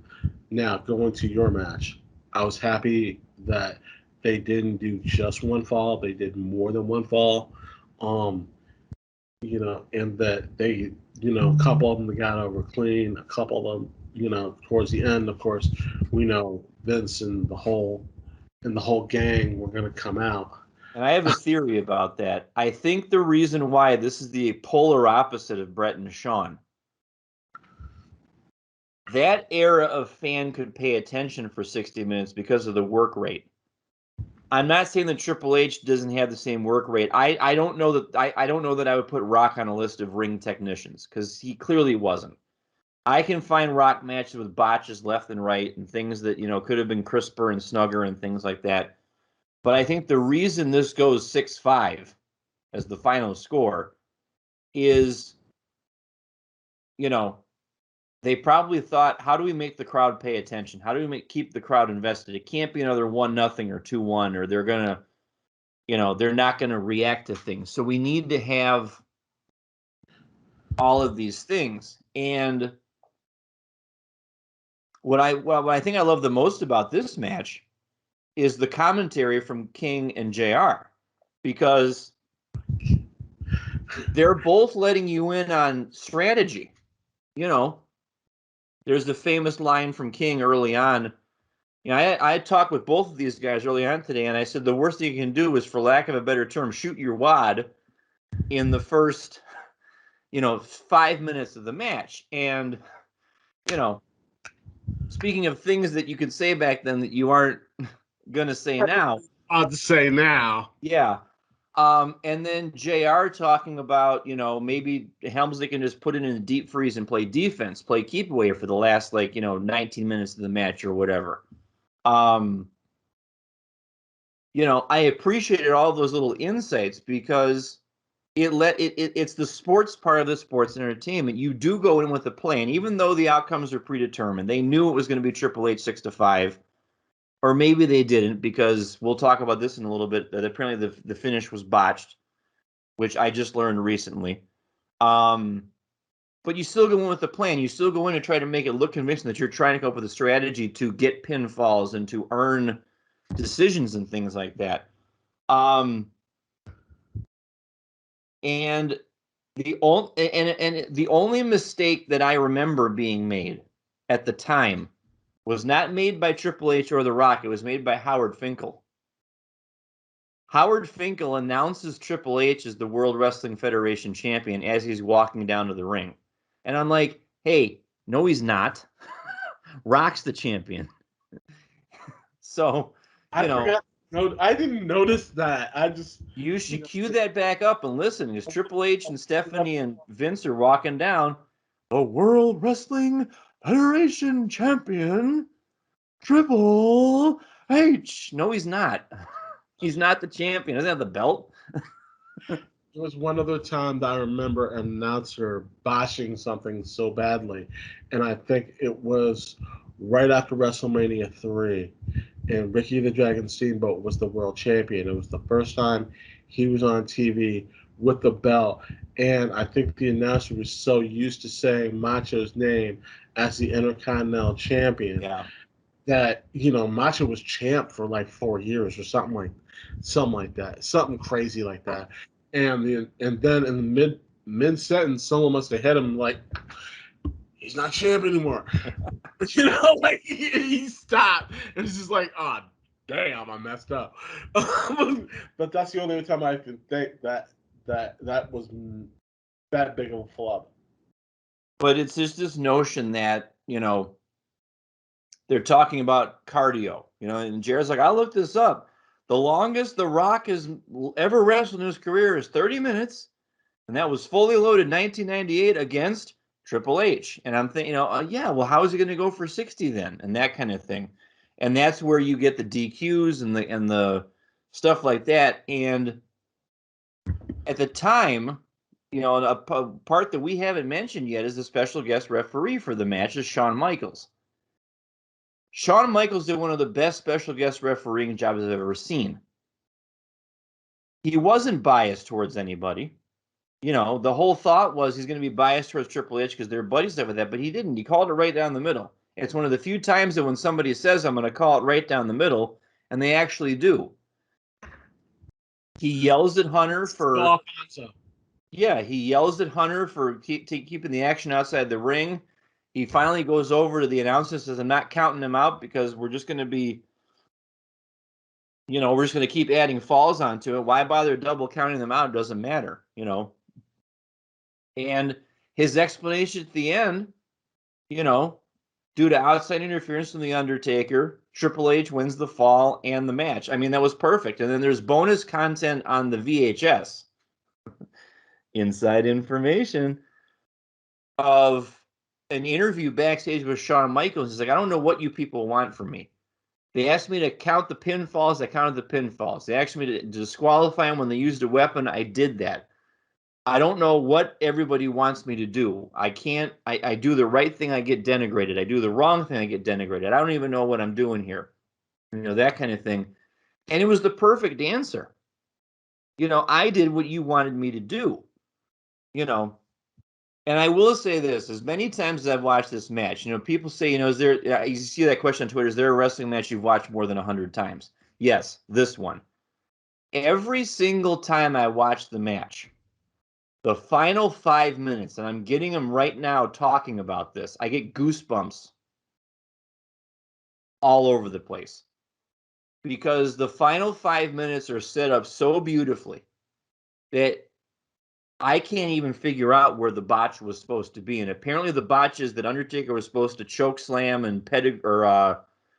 Now, going to your match, I was happy that they didn't do just one fall. They did more than one fall. And that they, a couple of them got over clean. A couple of them, towards the end, of course, we know Vince and the whole gang were going to come out. And I have a theory about that. I think the reason why this is the polar opposite of Brett and Shawn. That era of fan could pay attention for 60 minutes because of the work rate. I'm not saying that Triple H doesn't have the same work rate. I don't know that I don't know that I would put Rock on a list of ring technicians, because he clearly wasn't. I can find Rock matches with botches left and right and things that could have been crisper and snugger and things like that. But I think the reason this goes 6-5 as the final score is, they probably thought, how do we make the crowd pay attention? How do we keep the crowd invested? It can't be another 1-0 or 2-1, or they're gonna, they're not gonna react to things. So we need to have all of these things. And what I think I love the most about this match is the commentary from King and JR, because they're both letting you in on strategy. There's the famous line from King early on. I talked with both of these guys early on today, and I said the worst thing you can do is, for lack of a better term, shoot your wad in the first, 5 minutes of the match. And, speaking of things that you could say back then that you aren't going to say now. I'll just say now. Yeah. And then JR talking about, maybe Helmsley can just put it in a deep freeze and play defense, play keep away for the last 19 minutes of the match or whatever. I appreciated all those little insights, because it's the sports part of the sports entertainment. You do go in with a plan, even though the outcomes are predetermined. They knew it was going to be Triple H 6-5. Or maybe they didn't, because we'll talk about this in a little bit, that apparently the finish was botched, which I just learned recently. But you still go in with a plan. You still go in and try to make it look convincing that you're trying to come up with a strategy to get pinfalls and to earn decisions and things like that. And the only mistake that I remember being made at the time was not made by Triple H or The Rock. It was made by Howard Finkel. Howard Finkel announces Triple H as the World Wrestling Federation champion as he's walking down to the ring. And I'm like, hey, no, he's not. Rock's the champion. So, I forgot. No, I didn't notice that. You should cue that back up and listen, because Triple H and Stephanie and Vince are walking down. The World Wrestling Federation champion, Triple H. No, he's not. He's not the champion. Doesn't have the belt. There was one other time that I remember an announcer botching something so badly, and I think it was right after WrestleMania 3, and Ricky the Dragon Steamboat was the world champion. It was the first time he was on TV with the belt, and I think the announcer was so used to saying Macho's name as the Intercontinental Champion that Macho was champ for 4 years or something like that, something crazy like that. And then in the mid sentence, someone must have hit him he's not champ anymore. You know, like he stopped and he's just like, oh, damn, I messed up. But that's the only time I can think that was that big of a flub. But it's just this notion that, they're talking about cardio, and Jared's like, I looked this up. The longest The Rock has ever wrestled in his career is 30 minutes, and that was Fully Loaded 1998 against Triple H. And I'm thinking, yeah, well, how is he going to go for 60 then? And that kind of thing. And that's where you get the DQs and the stuff like that. And at the time, a part that we haven't mentioned yet is the special guest referee for the match is Shawn Michaels. Shawn Michaels did one of the best special guest refereeing jobs I've ever seen. He wasn't biased towards anybody. The whole thought was he's going to be biased towards Triple H because they're buddies with that, but he didn't. He called it right down the middle. It's one of the few times that when somebody says, I'm going to call it right down the middle, and they actually do. He yells at Hunter for... Yeah, he yells at Hunter for keeping the action outside the ring. He finally goes over to the announcer and says, I'm not counting him out because we're just going to be... we're just going to keep adding falls onto it. Why bother double counting them out? It doesn't matter, And his explanation at the end, due to outside interference from The Undertaker, Triple H wins the fall and the match. I mean, that was perfect. And then there's bonus content on the VHS. Inside information of an interview backstage with Shawn Michaels. He's like, I don't know what you people want from me. They asked me to count the pinfalls. I counted the pinfalls. They asked me to disqualify them when they used a weapon. I did that. I don't know what everybody wants me to do. I can't. I do the right thing, I get denigrated. I do the wrong thing, I get denigrated. I don't even know what I'm doing here. That kind of thing. And it was the perfect answer. I did what you wanted me to do. And I will say this, as many times as I've watched this match, people say, is there, you see that question on Twitter, is there a wrestling match you've watched more than 100 times? Yes, this one. Every single time I watch the match, the final 5 minutes, and I'm getting them right now talking about this, I get goosebumps all over the place. Because the final 5 minutes are set up so beautifully that I can't even figure out where the botch was supposed to be. And apparently the botch is that Undertaker was supposed to choke slam and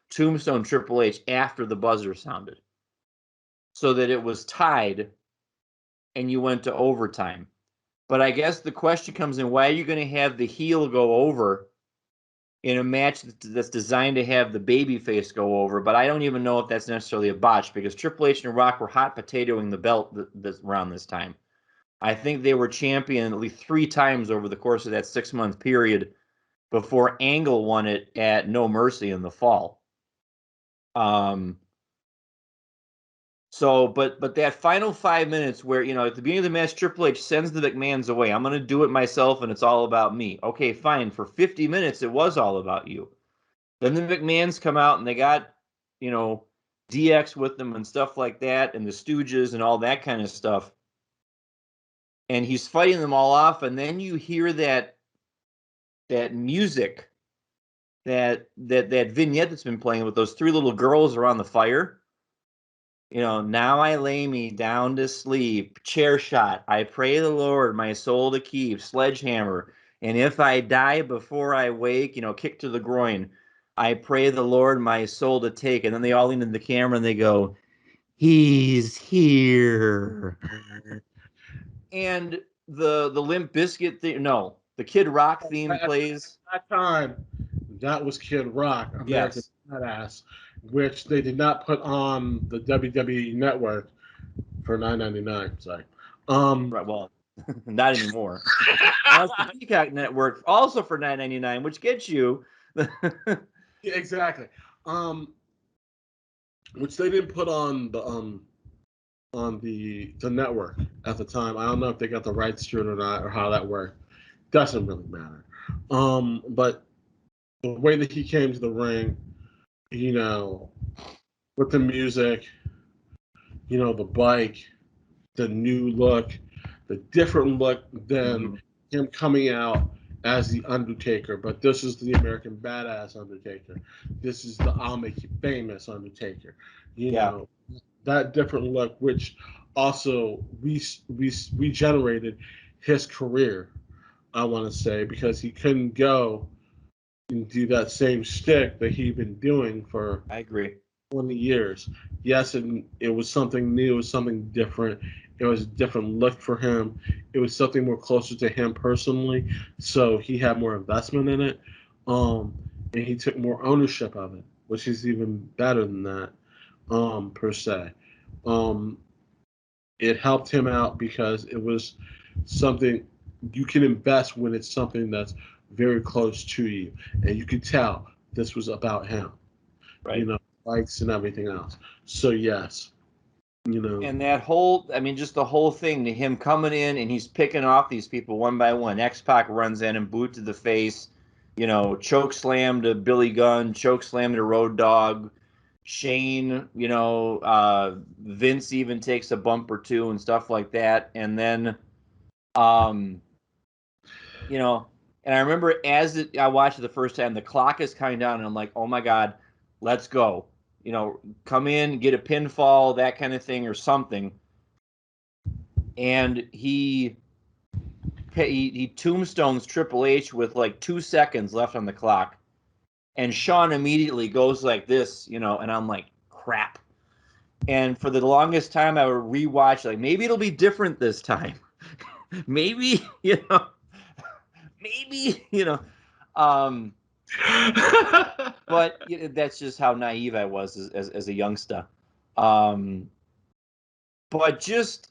tombstone Triple H after the buzzer sounded. So that it was tied and you went to overtime. But I guess the question comes in, why are you going to have the heel go over in a match that's designed to have the babyface go over? But I don't even know if that's necessarily a botch because Triple H and Rock were hot potatoing the belt around this time. I think they were champion at least 3 times over the course of that 6-month period before Angle won it at No Mercy in the fall. But that final 5 minutes where, at the beginning of the match, Triple H sends the McMahons away. I'm going to do it myself and it's all about me. Okay, fine. For 50 minutes, it was all about you. Then the McMahons come out and they got, DX with them and stuff like that and the Stooges and all that kind of stuff. And he's fighting them all off, and then you hear that music, that vignette that's been playing with those 3 little girls around the fire. Now I lay me down to sleep, chair shot. I pray the Lord my soul to keep, sledgehammer. And if I die before I wake, kick to the groin. I pray the Lord my soul to take. And then they all lean into the camera and they go, he's here. And the Limp Bizkit theme, no, the Kid Rock theme plays. At that time, that was Kid Rock, American Badass, which they did not put on the WWE Network for $9.99. Sorry. Right, well, not anymore. Now it's the Peacock Network, also for $9.99, which gets you. Yeah, exactly. Which they didn't put on the network at the time. I don't know if they got the rights to it or not, or how that worked. Doesn't really matter. But the way that he came to the ring, with the music, the bike, the new look, the different look than him coming out as the Undertaker, but this is the American Badass Undertaker. This is the I'll Make You Famous Undertaker. You know, that different look, which also regenerated his career, I want to say, because he couldn't go and do that same shtick that he'd been doing for I agree. 20 years. Yes, and it was something new, it was something different. It was a different look for him. It was something more closer to him personally, so he had more investment in it, and he took more ownership of it, which is even better than that, per se. Um, it helped him out because it was something you can invest when it's something that's very close to you, and you could tell this was about him, Right. likes and everything else. So yes, And that whole, I mean, just the whole thing to him coming in and he's picking off these people one by one. X-Pac runs in and boot to the face, choke slam to Billy Gunn, choke slam to Road Dogg. Shane, Vince even takes a bump or two and stuff like that. And then, and I remember I watched it the first time, the clock is counting down and I'm like, oh my God, let's go. Come in, get a pinfall, that kind of thing, or something. And he tombstones Triple H with like 2 seconds left on the clock, and Shawn immediately goes like this, and I'm like, crap. And for the longest time, I would rewatch, like, maybe it'll be different this time. maybe, maybe, but that's just how naive I was as a youngster. But just,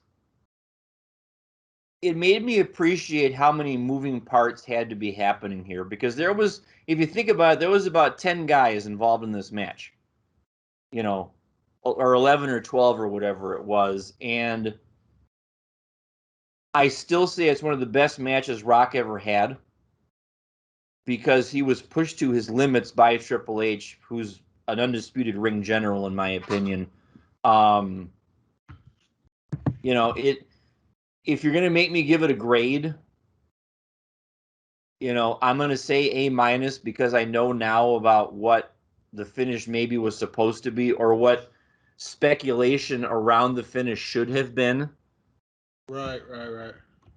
it made me appreciate how many moving parts had to be happening here, because there was, if you think about it, there was about 10 guys involved in this match, or 11 or 12 or whatever it was. And I still say it's one of the best matches Rock ever had, because he was pushed to his limits by Triple H, who's an undisputed ring general, in my opinion. If you're going to make me give it a grade, I'm going to say A-, because I know now about what the finish maybe was supposed to be, or what speculation around the finish should have been. Right.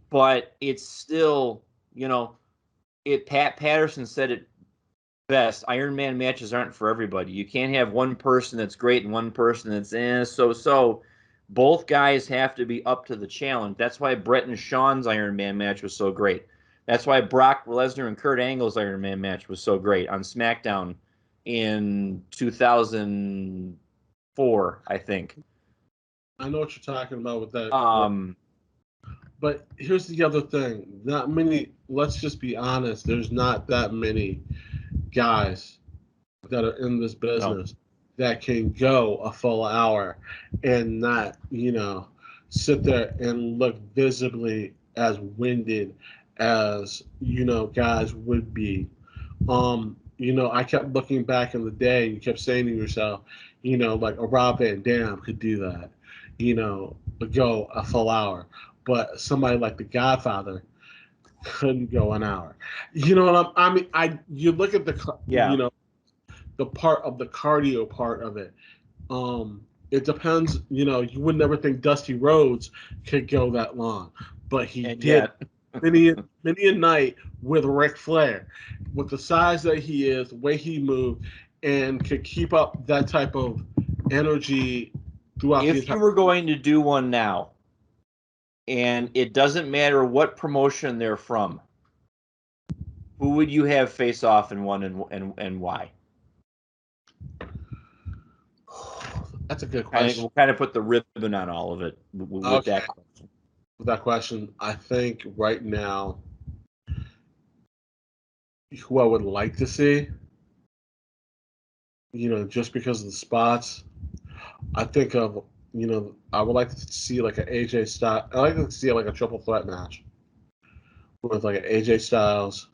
But it's still, Pat Patterson said it best. Iron Man matches aren't for everybody. You can't have one person that's great and one person that's so. Both guys have to be up to the challenge. That's why Bret and Shawn's Iron Man match was so great. That's why Brock Lesnar and Kurt Angle's Iron Man match was so great on SmackDown in 2004, I think. I know what you're talking about with that. But here's the other thing. Not many, let's just be honest, there's not that many guys that are in this business that can go a full hour and not, sit there and look visibly as winded as, guys would be. I kept looking back in the day and you kept saying to yourself, like a Rob Van Dam could do that, go a full hour. But somebody like the Godfather couldn't go an hour. You know what you look at the the part of the cardio part of it. It depends. You would never think Dusty Rhodes could go that long, but he did. many a night with Ric Flair, with the size that he is, the way he moved, and could keep up that type of energy throughout the entire. If you were going to do one now, and it doesn't matter what promotion they're from, who would you have face off in one, and why? That's a good question. We'll kind of put the ribbon on all of it with that question. With that question, I think right now, who I would like to see, just because of the spots, I think of, I would like to see like an AJ Styles. I like to see like a triple threat match with like an AJ Styles,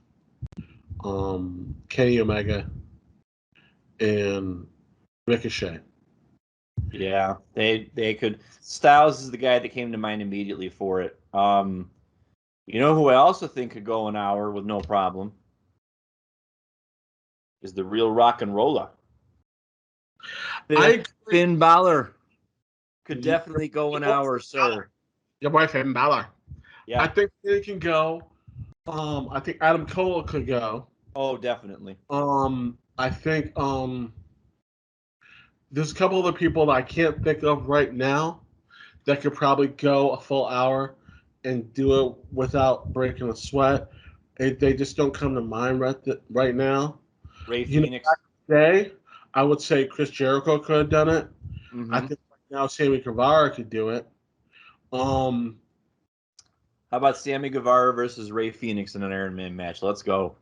Kenny Omega, and Ricochet. Yeah, they could. Styles is the guy that came to mind immediately for it. You know who I also think could go an hour with no problem? Is the real rock and roller. Finn Balor could definitely go an hour, sir. Your boy Finn Balor. Yeah. I think he can go. I think Adam Cole could go. Oh, definitely. I think there's a couple other people that I can't think of right now that could probably go a full hour and do it without breaking a sweat. They just don't come to mind right now. Ray Phoenix. Back in the day, I would say Chris Jericho could have done it. Mm-hmm. I think right now Sammy Guevara could do it. How about Sammy Guevara versus Ray Phoenix in an Iron Man match? Let's go.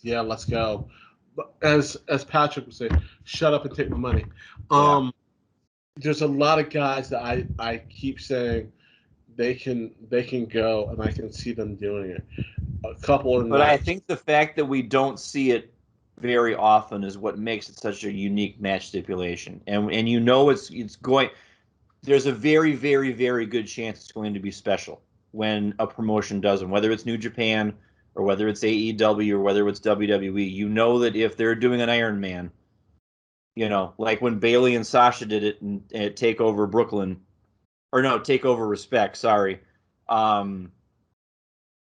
Yeah, let's go. But as Patrick would say, shut up and take my money. There's a lot of guys that I keep saying they can go, and I can see them doing it. A couple of But I think the fact that we don't see it very often is what makes it such a unique match stipulation. And you know it's going. There's a very, very, very good chance it's going to be special when a promotion does them, whether it's New Japan or whether it's AEW or whether it's WWE. You know that if they're doing an Iron Man, you know, like when Bayley and Sasha did it and Take Over Brooklyn, or no, Take Over Respect. Sorry.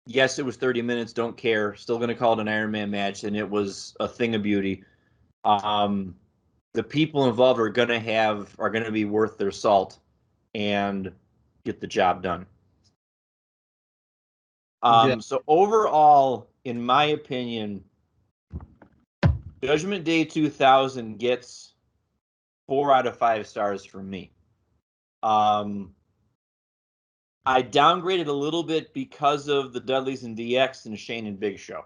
Yes, it was 30 minutes. Don't care. Still going to call it an Iron Man match, and it was a thing of beauty. The people involved are going to be worth their salt and get the job done. So overall, in my opinion, Judgment Day 2000 gets 4 out of 5 stars from me. I downgraded a little bit because of the Dudleys and DX and Shane and Big Show.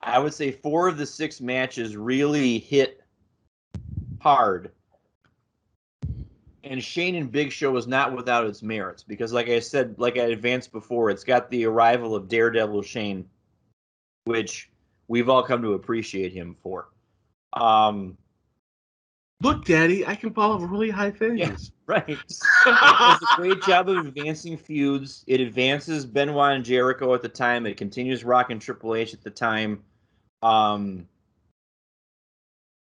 I would say 4 of the 6 matches really hit hard. And Shane and Big Show was not without its merits because, like I said, like I advanced before, it's got the arrival of Daredevil Shane, which we've all come to appreciate him for. Look, Daddy, I can follow really high things. Yeah, right. It does a great job of advancing feuds. It advances Benoit and Jericho at the time. It continues Rock and Triple H at the time.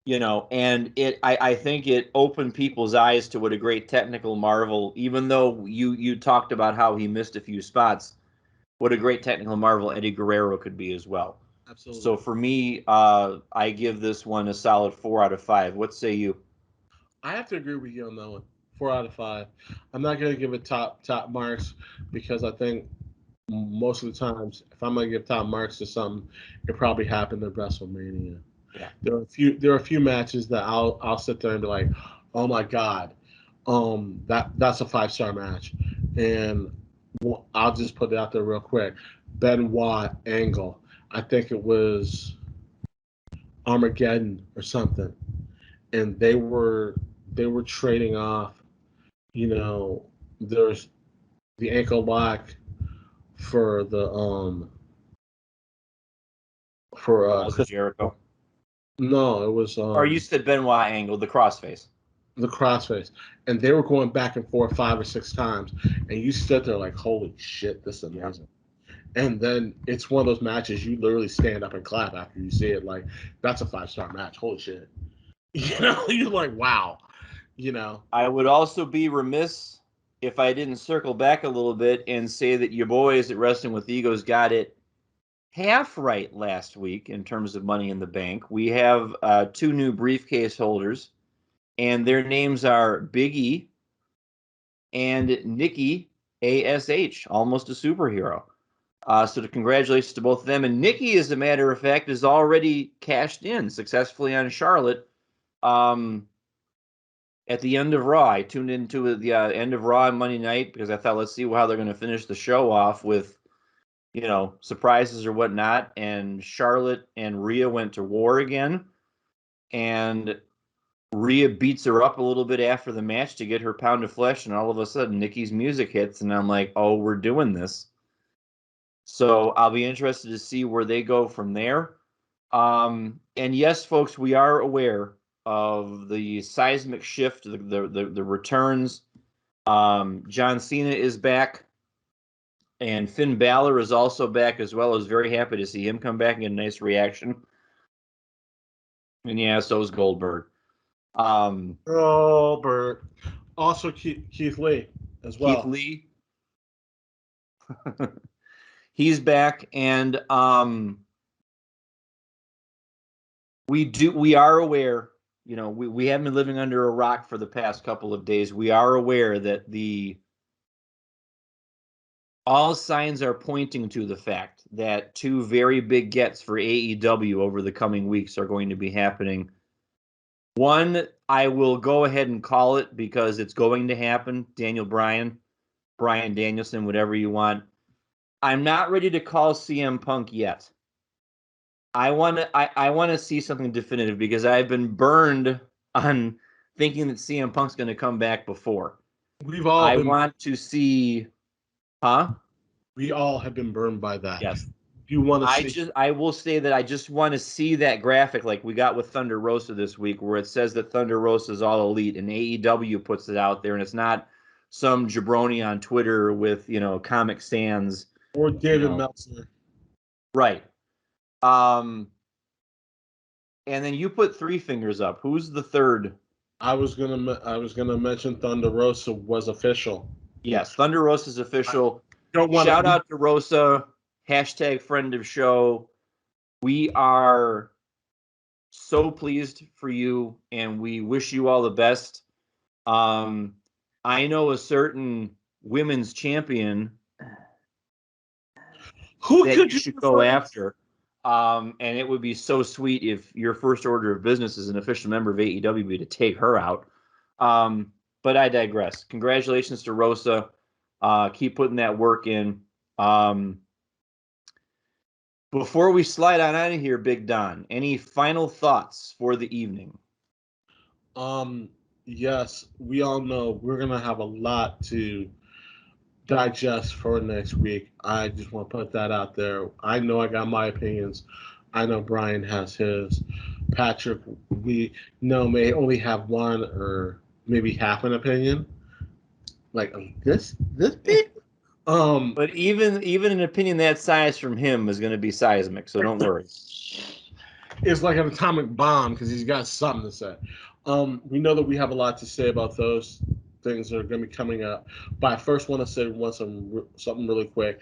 You know, and I think it opened people's eyes to what a great technical marvel, even though you talked about how he missed a few spots, what a great technical marvel Eddie Guerrero could be as well. Absolutely. So for me, I give this one a solid 4 out of 5. What say you? I have to agree with you on that one. 4 out of 5. I'm not going to give it top marks because I think most of the times, if I'm going to give top marks to something, it probably happened at WrestleMania. Yeah. There are a few matches that I'll sit there and be like, oh my god, that's a 5-star match, and I'll just put it out there real quick. Benoit Angle, I think it was Armageddon or something, and they were trading off. You know, there's the ankle lock for the Jericho. No, it was. Or you said Benoit Angle, the crossface. The crossface, and they were going back and forth 5 or 6 times, and you stood there like, "Holy shit, this is amazing!" Yeah. And then it's one of those matches you literally stand up and clap after you see it. Like, that's a 5-star match. Holy shit! You know, you're like, wow. You know. I would also be remiss if I didn't circle back a little bit and say that your boys at Wrestling with Egos got it half right last week in terms of Money in the Bank. We have 2 new briefcase holders, and their names are Big E and Nikki ASH, almost a superhero. So congratulations to both of them. And Nikki, as a matter of fact, is already cashed in successfully on Charlotte at the end of Raw. I tuned into the end of Raw on Monday night because I thought, let's see how they're going to finish the show off with, you know, surprises or whatnot. And Charlotte and Rhea went to war again. And Rhea beats her up a little bit after the match to get her pound of flesh. And all of a sudden, Nikki's music hits. And I'm like, oh, we're doing this. So I'll be interested to see where they go from there. And yes, folks, we are aware of the seismic shift, the returns. John Cena is back. And Finn Balor is also back as well. I was very happy to see him come back and get a nice reaction. And yeah, so is Goldberg. Goldberg. Also Keith Lee as well. Keith Lee. He's back, and we are aware, we haven't been living under a rock for the past couple of days. We are aware that all signs are pointing to the fact that two very big gets for AEW over the coming weeks are going to be happening. One, I will go ahead and call it because it's going to happen. Daniel Bryan Danielson, whatever you want. I'm not ready to call CM Punk yet. I want to see something definitive because I've been burned on thinking that CM Punk's going to come back before. I want to see, We all have been burned by that. Yes. You want to see? I will say that I just want to see that graphic like we got with Thunder Rosa this week, where it says that Thunder Rosa is all elite, and AEW puts it out there, and it's not some jabroni on Twitter with Comic Sans or David Meltzer. Right. And then you put three fingers up. Who's the third? I was gonna mention Thunder Rosa was official. Yes, Thunder Rosa is official. Shout out to Rosa. # friend of show. We are so pleased for you, and we wish you all the best. I know a certain women's champion that you should go after. And it would be so sweet if your first order of business as an official member of AEW be to take her out. But I digress. Congratulations to Rosa. Keep putting that work in. Before we slide on out of here, Big Don, any final thoughts for the evening? Yes, we all know we're going to have a lot to digest for next week. I just want to put that out there. I know I got my opinions. I know Brian has his. Patrick, we know, may only have one or maybe half an opinion. Like this big. But even an opinion that size from him is going to be seismic, so don't worry. It's like an atomic bomb because he's got something to say. We know that we have a lot to say about those things that are going to be coming up. But I first want to say something really quick.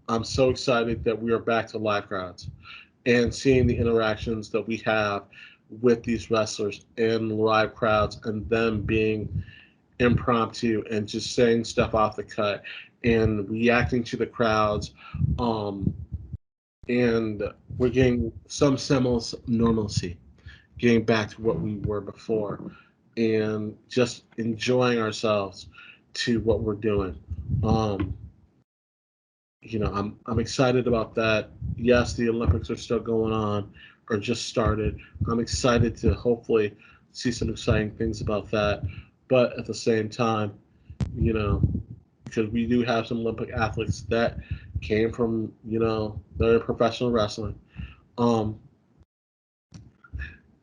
I'm so excited that we are back to live crowds and seeing the interactions that we have with these wrestlers in live crowds and them being impromptu and just saying stuff off the cut and reacting to the crowds. And we're getting some semblance of normalcy, getting back to what we were before, and just enjoying ourselves to what we're doing. I'm excited about that. Yes, the Olympics are still going on or just started. I'm excited to hopefully see some exciting things about that. But at the same time, because we do have some Olympic athletes that came from, their professional wrestling.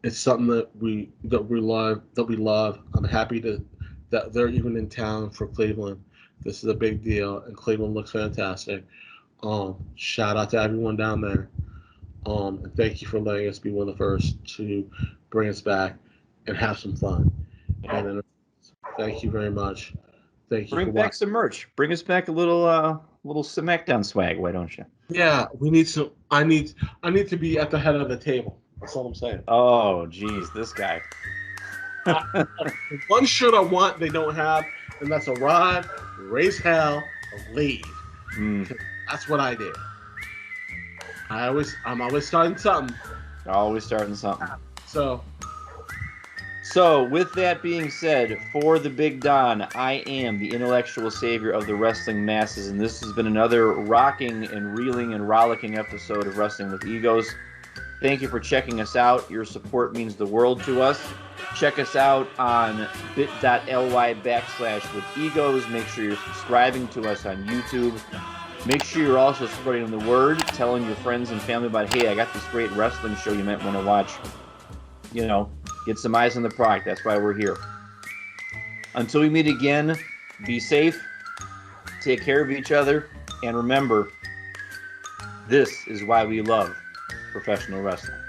It's something that we love. I'm happy that they're even in town for Cleveland. This is a big deal, and Cleveland looks fantastic. Shout out to everyone down there. And thank you for letting us be one of the first to bring us back and have some fun. And then, thank you very much. Thank you. Bring back some merch. Bring us back a little SmackDown swag. Why don't you? Yeah, we need some. I need to be at the head of the table. That's all I'm saying. Oh, geez, this guy. One shirt I want they don't have, and that's a Rod, raise hell, leave. That's what I did. I'm always starting something. Always starting something. So with that being said, for the Big Don, I am the intellectual savior of the wrestling masses, and this has been another rocking and reeling and rollicking episode of Wrestling with Egos. Thank you for checking us out. Your support means the world to us. Check us out on bit.ly/withegos. Make sure you're subscribing to us on YouTube. Make sure you're also spreading the word, telling your friends and family about, hey, I got this great wrestling show you might want to watch. Get some eyes on the product. That's why we're here. Until we meet again, be safe, take care of each other, And remember, this is why we love professional wrestling.